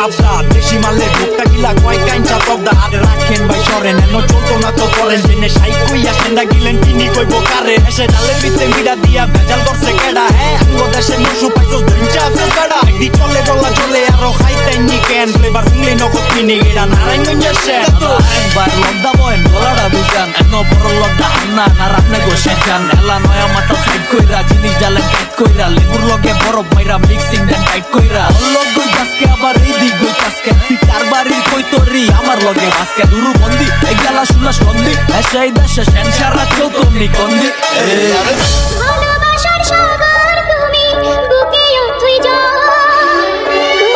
চাপদা দেশি মালের ভুক্তা গিলা কয় কাইঞ্চা তবদা আরে রাখেন ভাই সরেন এনো চলতো না তো করেন জেনে সাই কইয়া সেন্ডা গিলেন তিনি কইব কারে এসে ডালে পিতে মিডা দিয়া ভেজাল করছে কেডা হ্যাঁ আঙ্গো দেশে মুসু পাইছস ধইঞ্চা আছে কাডা দি চলে গলা চলে আরো খাইতেন নি কেন ফ্লেভার হুংলি নগদ কিনে গেরা নারায়ণগঞ্জ এসে একবার লদ্দা বয়েন গলাটা বিজান এনো বড় লদ্দা হান্না না রামনে গো সেজান এলা নয়া মাথা সাইড কইরা জিনিস ডালেন টাইট কইরা লেবুর লগে বরফ মাইরা মিক্সিং দেন টাইট কইরা লগ গই গাছকে আবার এই দিক গই কাছকে তুই কারবারির কই তোরি আমার লগে আজকে দুরু বন্দি এই গেলা শুনলা সন্ধি এসে এই দেশে সেনসারা কেউ তুমি কন্দি ভালোবাসার সাগর তুমি বুকে অথই যাও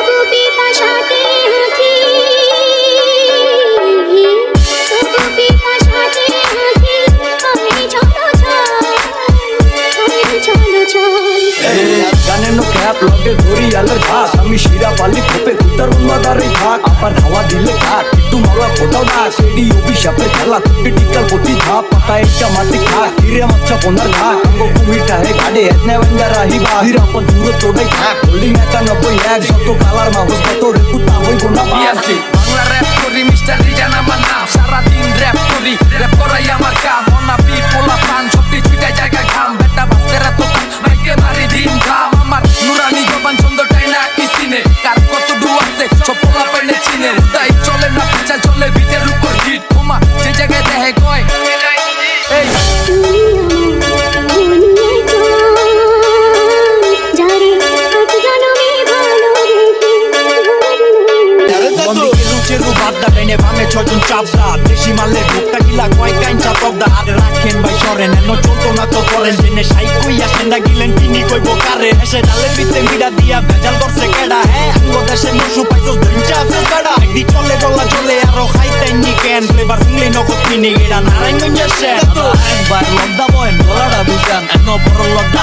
বুবি পাশাতে আঁখি বুবি পাশাতে আঁখি আমি চলো গানে নো ক্যাপ লগে ধরি আলার ভাত আমি শিরা পালি খোপে কুতার উন্মাদারে থাক আবার খাওয়া দিলে খাক একটু মাওয়া ফোটাও না সেডি অভিশাপে খেলা ক্রিটিক্যাল পতি ধাপ পাতা একটা মাটি খাক হিরে মাচ্ছা পোনার ঘাক আঙ্গো কুমিটা হে গাড়ে এতনে বন্ধা রাহি বা হিরা পর দূর তোড়াই থাক হোল্ডিং 91 যত কালার মাহুস কত রে কুতা হই গোনা বিয়াসি বাংলা র‍্যাপ করি মিস্টার রিজান আমার নাম সারা দিন র‍্যাপ করি র‍্যাপ করাই আমার কাম মনা বি পোলা পান সবটি ছুটে জায়গা ঘাম বেটা বাস্তেরা তো মাইকে মারি দিন ঘাম আমার নুরানি জবান চন্দ্রটাই না কিসিনে কার কত ডু আছে সব পোলা পেনে চিনে উদাই চলে না পিছা চলে বিটের উপর হিট কোমা যে জায়গায় দেহে কয় এই ছজন চাপদা দেশি মালের ভুক্তা গিলা কয় কাইঞ্চা তবদা আরে রাখেন ভাই সরেন এনো চলতো না তো করেন জেনে সাই কইয়া সেন্ডা গিলেন তিনি কইব কারে এসে ডালে পিতে মিডা দিয়া ভেজাল করছে কেডা হ্যাঁ আঙ্গো দেশে মুসু পাইছস ধইঞ্চা আছে কাডা দি চলে গলা চলে আরো খাইতেন নি কেন ফ্লেভার হুংলি নগদ কিনে গেরা নারায়ণগঞ্জ এসে একবার লদ্দা বয়েন গলাটা বিজান এনো বড় লদ্দা